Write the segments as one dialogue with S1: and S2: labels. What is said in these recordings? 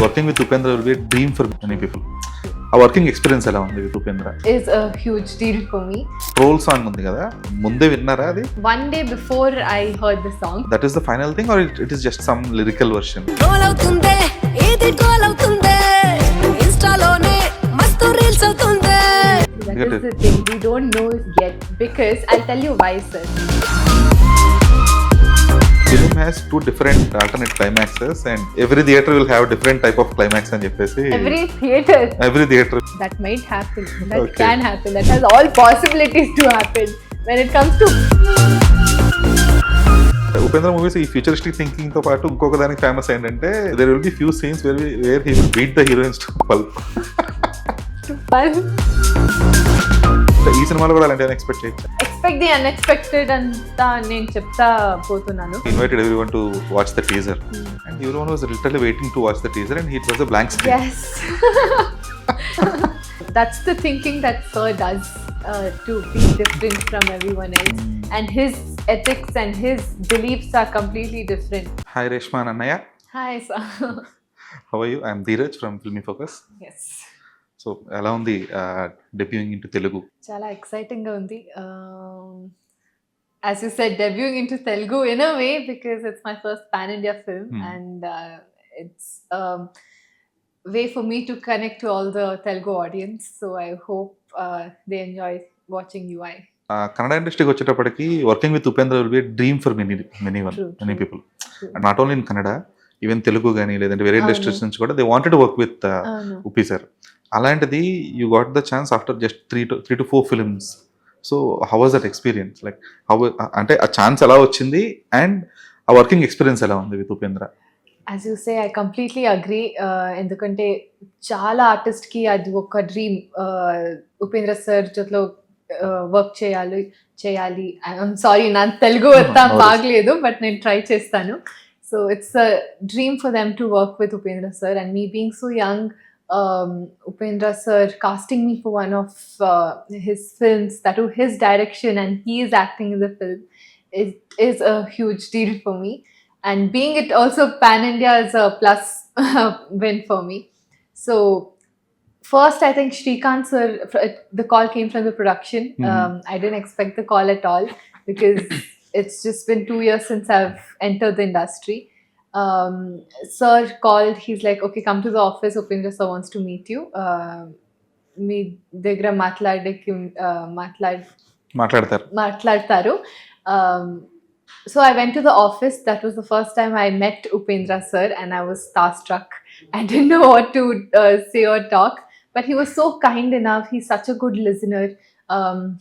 S1: Working with Upendra will be a dream for many people. A working experience ఎలా ఉంది with Upendra?
S2: Is a huge deal for me.
S1: Troll song ఉంది కదా, ముందే విన్నారా అది?
S2: One day before I heard the song.
S1: That is the final thing or it is just some lyrical version?
S3: Troll అవుతుందే, ఇది troll అవుతుందే, ఇన్స్టాలోనే మస్తు reels అవుతుందే.
S2: That is the thing, we don't know yet because I'll tell you why, sir.
S1: Film has two different alternate climaxes and every theatre will have different type of climax అని చెప్పేసి.
S2: Every theatre. That might happen. That
S1: Okay.
S2: can happen. That has all possibilities to happen. When it comes to
S1: Upendra movies ఈ futuristic thinking తో పాటు ఇంకొక దానికి famous ఏంటంటే there will be few scenes where he will beat the heroines to pulp. ఈ సినిమాలో కూడా అలాంటి ఎక్స్పెక్ట్ చేయొచ్చు.
S2: expect the unexpected అంతా నేను చెప్తా పోతున్నాను.
S1: He invited everyone to watch the teaser and everyone was literally waiting to watch the teaser and it was a blank screen.
S2: Yes. That's the thinking that Sir does to be different from everyone else. And his ethics and his beliefs are completely different.
S1: Hi Reeshma Nanaiah.
S2: Hi, sir.
S1: How are you? I am Dheeraj from Filmy Focus.
S2: Yes.
S1: So, ఎలా ఉంది debuting into Telugu?
S2: చాలా exciting గా ఉంది. As you said, debuting into Telugu in a way because it's my first pan-India film and it's a way for me to connect to all the Telugu audience. So I hope they enjoy watching UI.
S1: Kannada ఇండస్ట్రీకి వచ్చేటప్పటికి working with Upendra will be dream for many people and not only in Kannada, even Telugu కానీ లేదంటే వేరే industries నుంచి కూడా they wanted to work with Uppi sir. అలాంటిది you got the chance after just 3 to 4 films. So how was that experience? Like అంటే ఆ chance ఎలా వచ్చింది అండ్ ఆ వర్కింగ్ ఎక్స్పీరియన్స్ ఎలా ఉంది with Upendra?
S2: As you say, I completely agree. ఎందుకంటే చాలా ఆర్టిస్ట్కి అది ఒక డ్రీమ్, ఉపేంద్ర సార్ జొత్లో వర్క్ చేయాలి. ఐఎమ్ సారీ, నా తెలుగు అంతా బాగలేదు బట్ నేను ట్రై చేస్తాను. So it's a dream for them to work with Upendra sir and me being so young, Upendra sir casting me for one of his films, that was his direction and he is acting in the film, is a huge deal for me. And being it also pan-India is a plus win for me. So first I think Shrikant sir, the call came from the production. I didn't expect the call at all because it's just been 2 years since I've entered the industry. Sir called, he's like, okay, come to the office, Upendra sir wants to meet you. మీ దగ్గర మాట్లాడతారు. So I went to the office. That was the first time I met Upendra sir and I was starstruck. I didn't know what to say or talk, but he was so kind enough. He's such a good listener.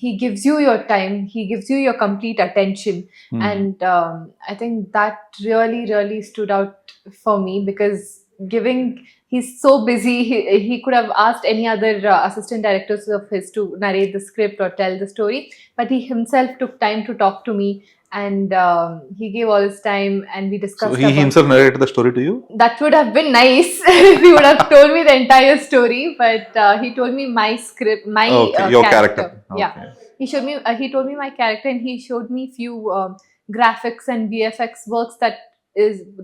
S2: He gives you your time, he gives you your complete attention. And I think that really stood out for me because he's so busy, he could have asked any other assistant directors of his to narrate the script or tell the story, but he himself took time to talk to me and he gave all his time and we discussed.
S1: So he himself narrated the story to you?
S2: That would have been nice if he would have told me the entire story, but he told me my script, my
S1: your character. Okay.
S2: Yeah, he told me my character and he showed me few graphics and VFX works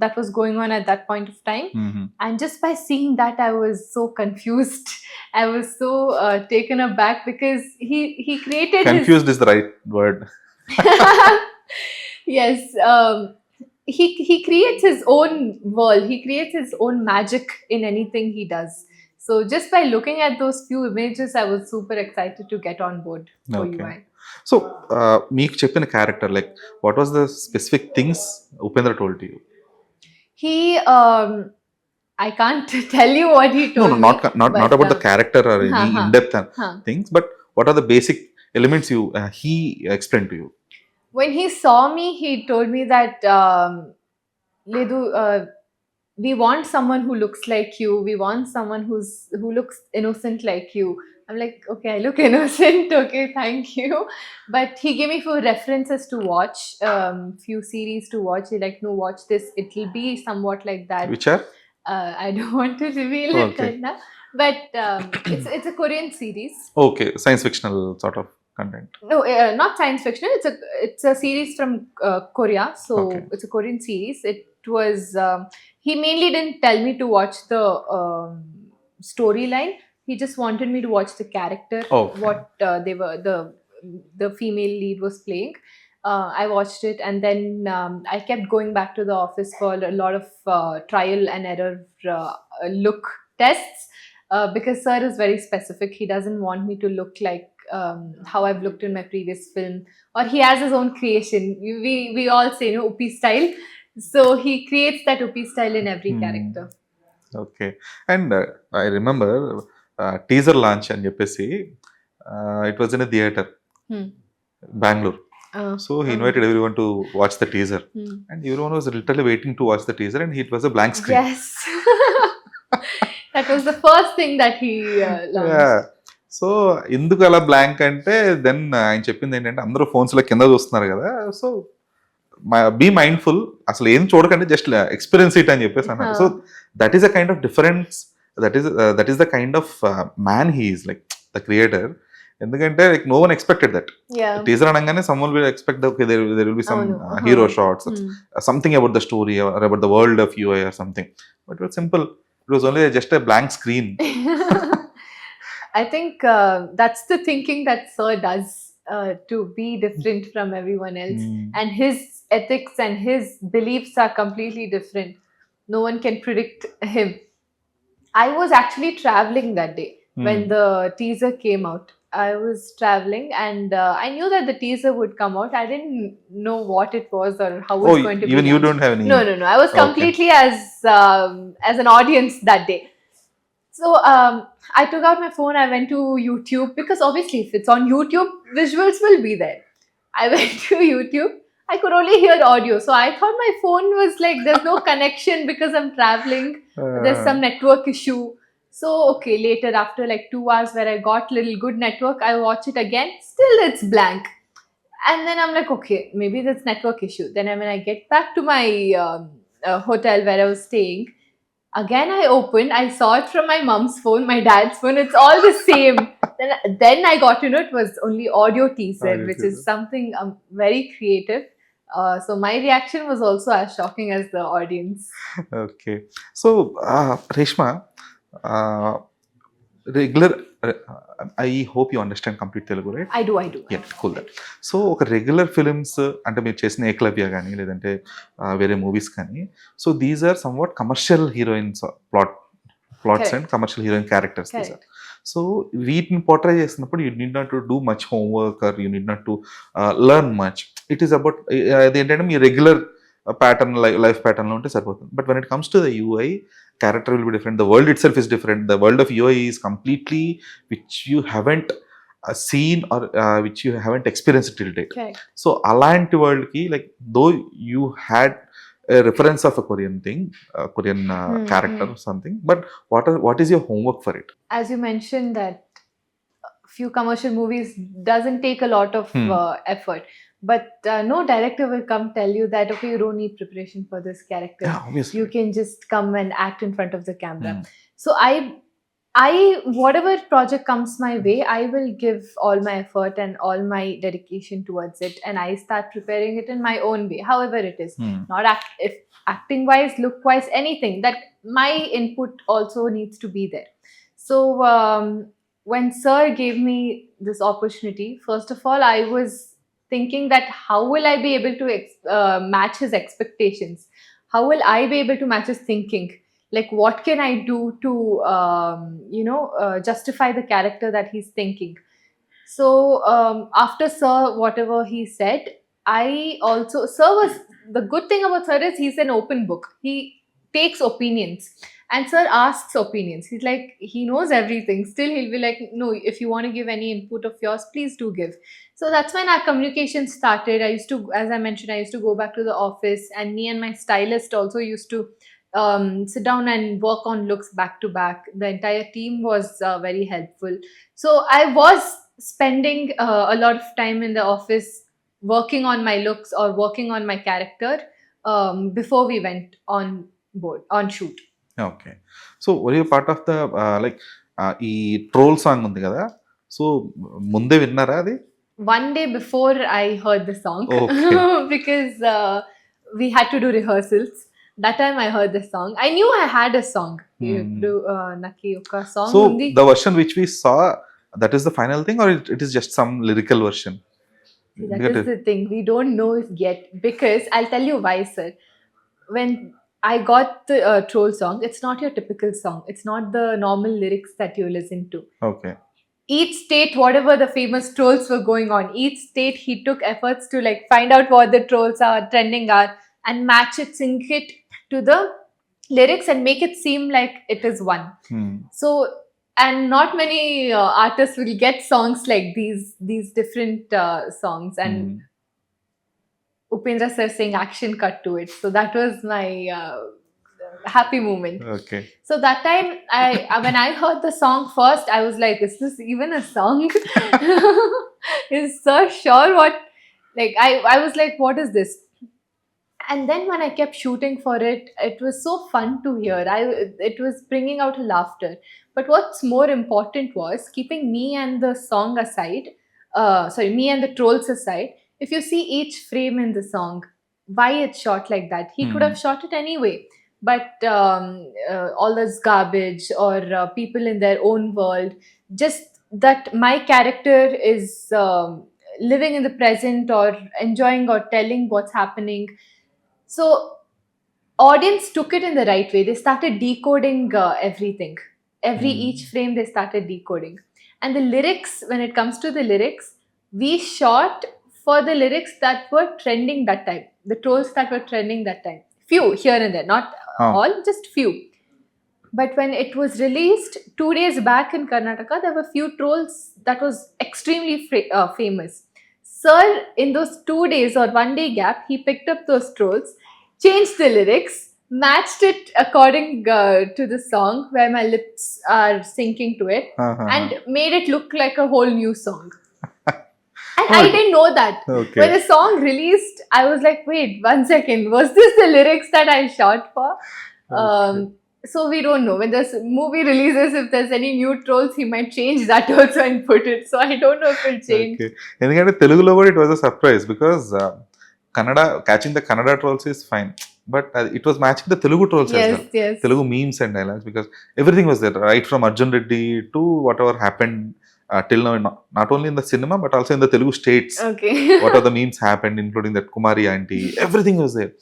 S2: that was going on at that point of time. And just by seeing that I was so confused. I was so taken aback because he created
S1: confused is the right word.
S2: Yes, he creates his own world, he creates his own magic in anything he does. So just by looking at those few images I was super excited to get on board for UI.
S1: So meeku cheppina character, like what was the specific things Upendra told to you?
S2: He I can't tell you what he told me.
S1: Not about the character or any in-depth things, but what are the basic elements he explained to you?
S2: When he saw me, he told me that Ledu, we want someone who looks like you. We want someone who looks innocent like you. I'm like, okay, I look innocent. Okay, thank you. But he gave me few references to watch, few series to watch. He like, no, watch this. It will be somewhat like that.
S1: Which are?
S2: I don't want to reveal it right now. But it's a Korean series.
S1: Okay, science fictional sort of content.
S2: No, not science fiction. It's a series from Korea. So it's a Korean series. was he mainly didn't tell me to watch the storyline. He just wanted me to watch the character,
S1: Okay.
S2: what they were the female lead was playing. I watched it, and then I kept going back to the office for a lot of trial and error look tests, because sir is very specific. He doesn't want me to look like how I've looked in my previous film, or he has his own creation. We all say, you know, Upi style. So he creates that Upi style in every character.
S1: Okay. And I remember teaser launch అని చెప్పేసి it was in a theatre
S2: Hmm.
S1: Bengaluru. So he invited every one to watch the teaser
S2: Hmm.
S1: And every one was literally waiting to watch the teaser and it was a blank screen.
S2: Yes. That was the first thing that he launched.
S1: So ఎందుకు అలా blank అంటే then ఆయన చెప్పింది ఏంటంటే అందరూ phones లో కింద చూస్తున్నారు కదా, సో బీ మైండ్ఫుల్, అసలు ఏం చూడకండి, జస్ట్ ఎక్స్పీరియన్స్ ఇట్ అని చెప్పేసి అన్నారు. So that is a kind of difference, that is the kind of man he is, like the creator. ఎందుకంటే like no one expected that.
S2: Yeah.
S1: Teaser అనగానే someone will expect okay there will be some
S2: అవును.
S1: Hero shots,
S2: Hmm.
S1: something about the story or about the world of UI or something, but it was simple. It was only just a blank screen.
S2: I think that's the thinking that Sir does, to be different from everyone else. And his ethics and his beliefs are completely different. No one can predict him. I was actually traveling that day when the teaser came out. I was traveling, and I knew that the teaser would come out. I didn't know what it was or how it
S1: Oh,
S2: was going to be.
S1: even you
S2: launched.
S1: don't have any.
S2: No. I was
S1: Okay.
S2: completely as an audience that day. So I took out my phone. I went to YouTube, because obviously, if it's on YouTube, visuals will be there. I went to YouTube. I could only hear audio, so I thought my phone was like there's no connection because I'm traveling. There's some network issue. So okay, later after like 2 hours where I got little good network, I watch it again. Still, it's blank. And then I'm like, okay, maybe that's network issue. Then when I get back to my hotel where I was staying, again I opened. I saw it from my mom's phone, my dad's phone. It's all the same. Then I got to know it was only audio teaser,
S1: Audio
S2: which is
S1: teaser.
S2: something very creative. So my reaction was also as shocking as the audience.
S1: Okay. So, Reeshma, regular, I hope you understand complete Telugu, right?
S2: I do.
S1: Yeah, cool that. So ఒక regular films అంటే మీరు చేసిన ఏకలవ్య కానీ లేదంటే వేరే movies కానీ, so these are somewhat commercial heroines plots
S2: Correct.
S1: And commercial heroine characters.
S2: Correct.
S1: So వీటిని portray చేసినప్పుడు you need not to do much homework or you need not to learn much. It is about అదేంటంటే మీ regular pattern life ప్యాటర్న్లో ఉంటే సరిపోతుంది. But when it comes to the UI, character will be different, the world itself is different, the world of UI is completely which you haven't seen or which you haven't experienced till date.
S2: Correct.
S1: So alanti world ki, like though you had a reference of a Korean thing, Korean character or something, but what is your homework for it?
S2: As you mentioned that few commercial movies doesn't take a lot of effort, but no director will come tell you that okay, you don't need preparation for this character.
S1: Yeah, obviously.
S2: You can just come and act in front of the camera. So I whatever project comes my way, I will give all my effort and all my dedication towards it, and I start preparing it in my own way, however it is. Not if acting wise, look wise, anything, that my input also needs to be there. So when sir gave me this opportunity, first of all I was thinking that how will I be able to match his expectations? How will I be able to match his thinking? Like what can I do to justify the character that he's thinking? So after sir whatever he said, sir was, the good thing about sir is he's an open book. He takes opinions. And sir asks opinions. He's like, he knows everything. Still, he'll be like, no, if you want to give any input of yours, please do give. So that's when our communication started. I used to, as I mentioned, I used to go back to the office, and me and my stylist also used to sit down and work on looks back to back. The entire team was very helpful. So I was spending a lot of time in the office working on my looks or working on my character before we went on shoot.
S1: Okay. So were you part of the like ఈ troll song ఉంది కదా, so ముందే విన్నారా అది?
S2: One day before I heard the song,
S1: Okay.
S2: because we had to do rehearsals. That time I heard the song. I knew I had a song. ఇప్పుడు నాకు ఒక song
S1: So
S2: ఉంది.
S1: the version which we saw, that is the final thing, or it is just some lyrical version?
S2: See, that is the thing. We don't know if yet, because I'll tell you why, sir. When I got the troll song, it's not your typical song. It's not the normal lyrics that you listen to.
S1: Okay.
S2: Each state, whatever the famous trolls were going on, each state he took efforts to like find out what the trolls are trending are and match it, sync it to the lyrics and make it seem like it is one. So, and not many artists will get songs like these different songs, and Upendra sir saying action cut to it. So that was my happy moment.
S1: Okay.
S2: So that time, when I heard the song first, I was like, is this even a song? Is Sir sure what? Like, I was like, what is this? And then when I kept shooting for it, it was so fun to hear. It was bringing out laughter. But what's more important was keeping me and the song aside, me and the trolls aside. If you see each frame in the song, why it's shot like that? He could have shot it anyway. But all this garbage or people in their own world, just that my character is living in the present or enjoying or telling what's happening. So audience took it in the right way. They started decoding everything. Each frame they started decoding. And the lyrics, when it comes to the lyrics, we shot for the lyrics that were trending that time. The trolls that were trending that time. Few here and there, not all, just few. But when it was released 2 days back in Karnataka, there were few trolls that was extremely famous. Sir, in those 2 days or 1 day gap, he picked up those trolls, changed the lyrics, matched it according to the song where my lips are syncing to it, and made it look like a whole new song. And I didn't know that.
S1: Okay.
S2: When the song released, I was like, wait, 1 second, was this the lyrics that I shot for?
S1: Okay.
S2: So we don't know. When this movie releases, if there's any new trolls, he might change that also and put it. So I don't know if it'll change.
S1: Okay. ఎందుకంటే తెలుగులో కూడా it was a surprise because catching the Kannada trolls is fine. But it was matching the Telugu trolls as well.
S2: Yes.
S1: Telugu memes and dialogues, because everything was there, right from Arjun Reddy to whatever happened till now, not only in the cinema but also in the Telugu states.
S2: Okay.
S1: What are the memes happened, including that Kumari auntie, everything was there.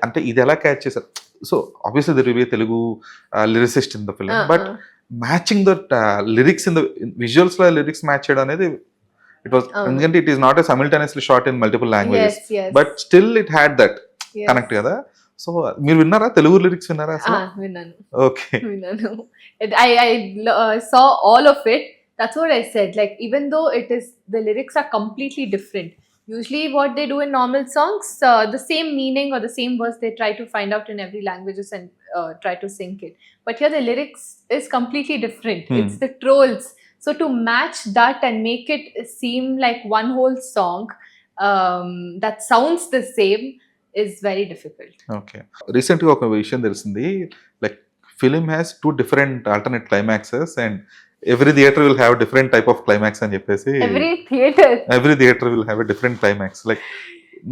S1: అంటే ఇది ఎలా catch చేశారు? So obviously there will be Telugu lyricist in the film, but matching that lyrics in the visuals లో lyrics match చేయడం అనేది it was, ఎందుకంటే it is not a simultaneously shot in multiple languages, but still it had that connect కదా. So మీరు విన్నారా Telugu lyrics? విన్నారా?
S2: విన్నాను.
S1: Okay.
S2: విన్నాను. I saw all of it. That's what I said. Like, even though the lyrics are completely different. Usually what they do in normal songs, the same meaning or the same verse they try to find out in every languages and try to sync it. But here the lyrics is completely different. It's the trolls. So to match that and make it seem like one whole song that sounds the same is very difficult.
S1: Okay. Recently ఒక విషయం తెలిసింది, like film has 2 different alternate climaxes and every theater will have different type of climax అని చెప్పేసి.
S2: Every theater
S1: will have a different climax. Like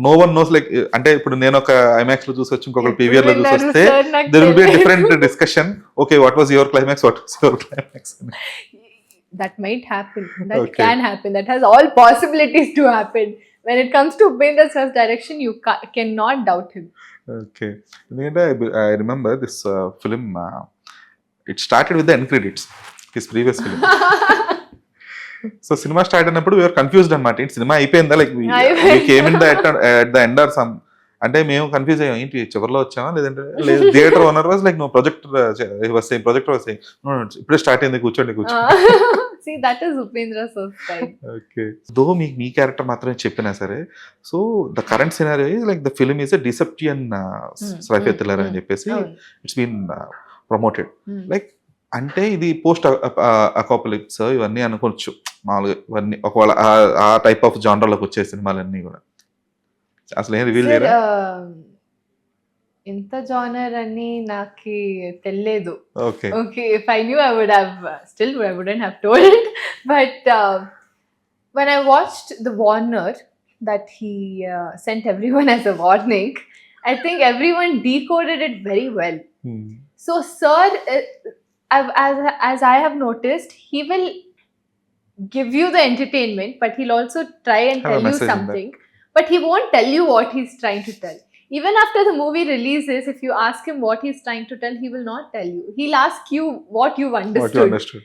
S1: no one knows, like అంటే ఇప్పుడు నేను ఒక IMAX లో చూసి వచ్చి ఇంకొకరు పీవీఆర్ లో చూసి వస్తే there will be a different discussion. Okay, what was your climax? What was your climax?
S2: That might happen. That can happen. That has all possibilities to happen. When it comes to Upendra sir's direction, you cannot doubt him.
S1: Okay. I remember this film, it started with the end credits, his previous film. So cinema started అయినప్పుడు we were confused అన్నమాట. ఏంటి cinema అయిపోయిందా, like we came in at the end or some, అంటే మేము confuse అయ్యాం, ఏంటి చివరిలో వచ్చామా లేదంటే లేదు. Theatre owner was like, no projector was saying no ఇప్పుడే స్టార్ట్ అయింది, కూర్చోండి.
S2: See, that is Upendra sir's style.
S1: Okay. Though మీ క్యారెక్టర్ మాత్రమే చెప్పినా సరే, so the current scenario is like the film is a deceptive swipe thriller అని చెప్పేసి it's been promoted. Like అంటే ఇది పోస్ట్ అపోకలిప్స్ ఇవన్నీ అనుకోవచ్చు మామూలుగా, ఇవన్నీ ఒకవేళ ఆ టైప్ ఆఫ్ జానర్లోకి వచ్చే సినిమాలన్నీ కూడా. అసలు ఏం రివీల్ చేయరా?
S2: ఎంత జానర్ అని నాకు తెలియదు.
S1: Okay.
S2: If I knew, I would have I wouldn't have told. But when I watched the warner that he sent everyone as a warning, I think everyone decoded it very well.
S1: Hmm.
S2: So, sir, as I have noticed, he will give you the entertainment, but he'll also try and
S1: Have a
S2: tell you
S1: message in that.
S2: something. But he won't tell you what he's trying to tell. Even after the movie releases, if you ask him what he's trying to tell, he will not tell you. He'll ask you what you've
S1: What
S2: understood.
S1: you understood.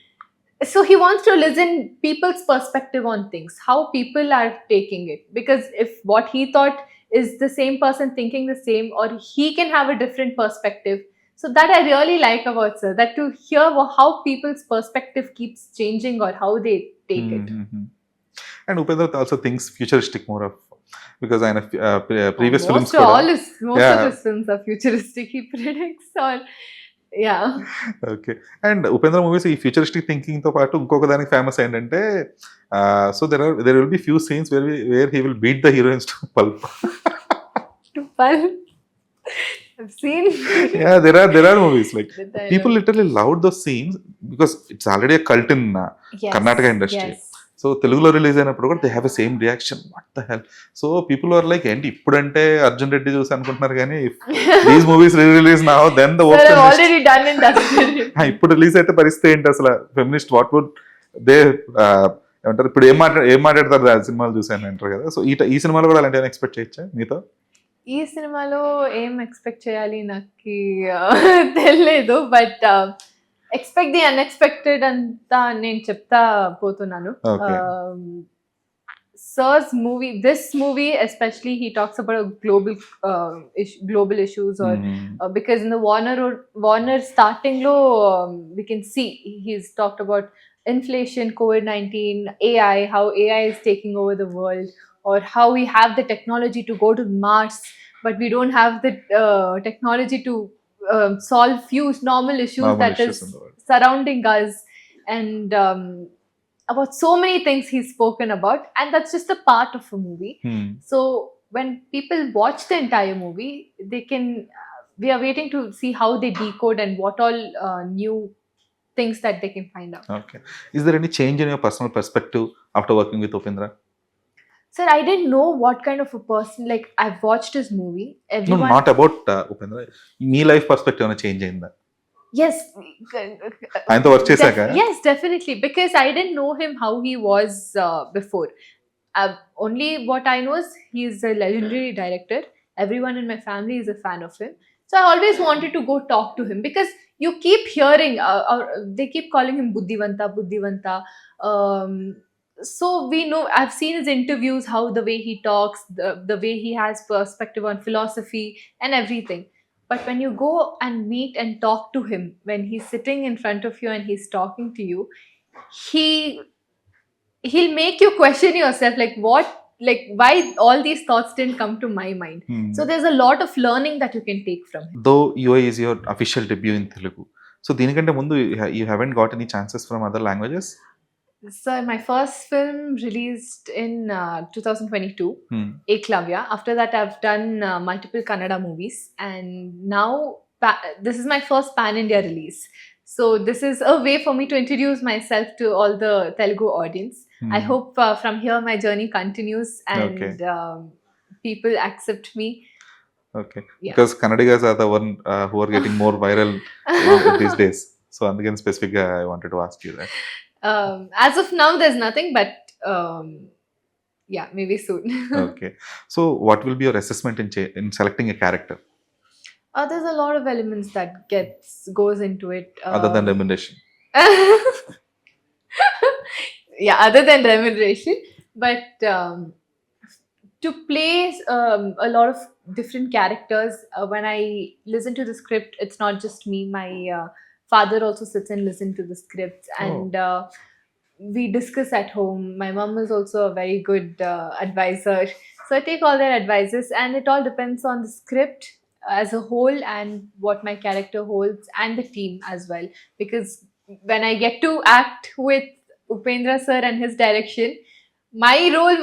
S2: So he wants to listen people's perspective on things, how people are taking it. Because if what he thought is the same person thinking the same, or he can have a different perspective. So that I really like about sir, that to hear how people's perspective keeps changing or how they take it.
S1: Mm-hmm. And Upendra also thinks futuristic more of, because I know previous films
S2: Most
S1: kuda.
S2: of his films are futuristic. He predicts or yeah.
S1: Okay. And Upendra movies ఈ futuristic thinking తో పాటు ఇంకొక దానికి famous ఏంటంటే so there will be few scenes where he will beat the heroines to pulp.
S2: To pulp. I've seen.
S1: Yeah, there are movies like
S2: The dialogue.
S1: people literally loved those scenes because it's already a cult in
S2: Yes,
S1: Karnataka industry.
S2: yes.
S1: So తెలుగులో release అయినప్పుడు కూడా they have a same reaction, what the hell. So people are like ఏంటి ఇప్పుడంటే అర్జున్ రెడ్డి చూసి అనుకుంటున్నారు కానీ these movies release now then the
S2: Sir, I've already done and dusted it.
S1: ఇప్పుడు release అయితే పరిస్థితి ఏంటి అసలు? ఫెమినిస్ట్ వాట్ వుడ్ దే ఏమంటారు ఇప్పుడు ఏం మాట్లాడతారు ఆ సినిమాలు చూసాను అంటారు కదా. సో ఈ సినిమాలో కూడా అలాంటి ఎక్స్పెక్ట్ చేయొచ్చా మీతో?
S2: ఈ సినిమాలో ఏం ఎక్స్పెక్ట్ చేయాలి నాకు తెలియదు, బట్ ఎక్స్పెక్ట్ ది అన్ఎక్స్పెక్టెడ్ అంతా నేను చెప్తా పోతున్నాను.
S1: Okay.
S2: Sir's movie, this movie especially, he talks about global issues, or because in the Warner starting low, we can see he's talked about inflation, COVID-19, AI, how AI is taking over the world, or how we have the technology to go to Mars, but we don't have the technology to solve few normal issues
S1: Normal
S2: that
S1: issues
S2: is
S1: in the world.
S2: surrounding us, and about so many things he's spoken about, and that's just a part of a movie. So when people watch the entire movie, they can we are waiting to see how they decode and what all new things that they can find out.
S1: Okay. Is there any change in your personal perspective after working with Upendra?
S2: Sir, I didn't know what kind of a person, like I've watched his movie.
S1: No,
S2: Everyone,
S1: not about Upendra. Me life perspective ఏమైనా change అయిందా
S2: yes,
S1: ఆయనతో work చేశాక?
S2: yes, definitely, because I didn't know him how he was before. Only what I know is he's a legendary director. Everyone in my family is a fan of him. So I always wanted to go talk to him, because you keep hearing, they keep calling him Buddhivanta. So we know, I've seen his interviews, how the way he talks, the way he has perspective on philosophy and everything. But when you go and meet and talk to him, when he's sitting in front of you and he's talking to you, he'll make you question yourself, like why all these thoughts didn't come to my mind. So there's a lot of learning that you can take from him.
S1: Though UA is your official debut in Telugu, so దీనికంటే ముందు you haven't got any chances from other languages?
S2: So my first film released in 2022, Eklavya. After that, I've done multiple Kannada movies, and now this is my first pan-India release. So this is a way for me to introduce myself to all the Telugu audience. I hope from here my journey continues and people accept me.
S1: Okay.
S2: Yeah.
S1: Because Kannadigas are the one who are getting more viral these days. So again, specifically, I wanted to ask you that.
S2: As of now, there's nothing, but yeah, maybe soon.
S1: Okay. So what will be your assessment in selecting a character?
S2: There's a lot of elements that goes into it.
S1: Other than remuneration?
S2: Yeah, other than remuneration. But to play a lot of different characters, when I listen to the script, it's not just me. My father also sits and listens to the scripts, and we discuss at home. My mom is also a very good advisor. So I take all their advices, and it all depends on the script as a whole and what my character holds, and the team as well. Because when I get to act with Upendra sir and his direction, my role,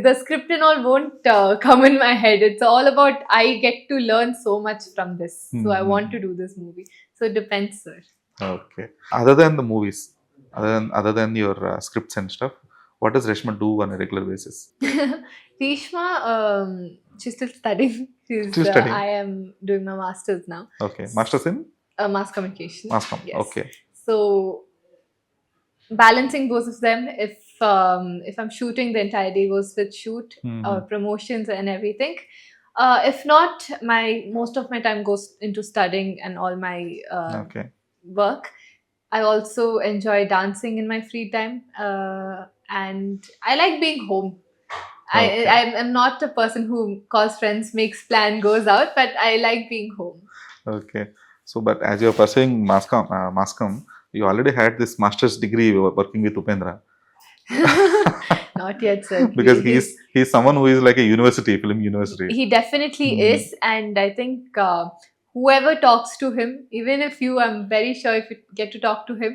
S2: the script and all won't come in my head. It's all about I get to learn so much from this. So I want to do this movie. So it depends, sir.
S1: Okay. Other than the movies, other than your scripts and stuff, What does Reshma do on a regular basis?
S2: Reeshma, she's still studying.
S1: Still studying.
S2: I am doing my master's now.
S1: Okay. Masters in
S2: Mass communication.
S1: mass comm.
S2: Yes.
S1: Okay.
S2: So balancing both of them. If I'm shooting, the entire day goes with shoot,
S1: Mhm.
S2: promotions and everything. If not, most of my time goes into studying and all my
S1: Okay.
S2: work. I also enjoy dancing in my free time, and I like being home.
S1: Okay.
S2: I'm not a person who calls friends, makes plan, goes out, but I like being home.
S1: Okay. So, but as you're pursuing mass comm, you already had this master's degree working with Upendra.
S2: Not yet, sir.
S1: Because he's someone who is like a university, film university.
S2: He definitely
S1: Mm.
S2: is, and I think whoever talks to him, even if I'm very sure if you get to talk to him,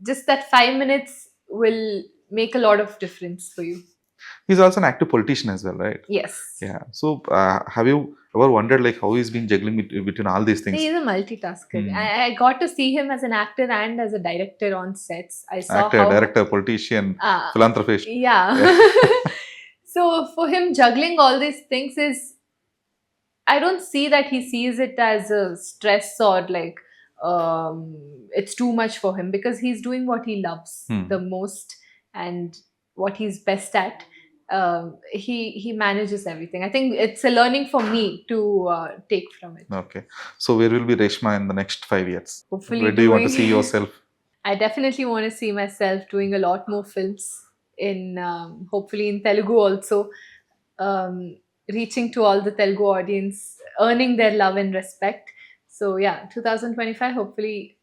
S2: just that 5 minutes will make a lot of difference for you.
S1: He's also an active politician as well, right?
S2: Yes.
S1: Yeah. So, have you ever wondered like how he's been juggling between all these things?
S2: He's a multitasker.
S1: Mm.
S2: I got to see him as an actor and as a director on sets. I saw
S1: Actor,
S2: how
S1: director, politician,
S2: Ah,
S1: philanthropist.
S2: yeah. So for him, juggling all these things is, I don't see that he sees it as a stress or like it's too much for him, because he's doing what he loves the most and what he's best at. He manages everything. I think it's a learning for me to take from it.
S1: Okay. So, where will be Reshma in the next 5 years?
S2: Hopefully,
S1: Where do you want to see yourself?
S2: I definitely want to see myself doing a lot more films in, hopefully in Telugu also, reaching to all the Telugu audience, earning their love and respect. So yeah, 2025, hopefully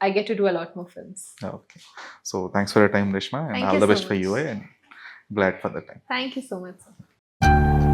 S2: I get to do a lot more films.
S1: Okay. So, thanks for your time, Reshma, and
S2: Thank
S1: all
S2: you
S1: the
S2: so
S1: best for
S2: much.
S1: you. And glad for the time.
S2: Thank you so much, sir.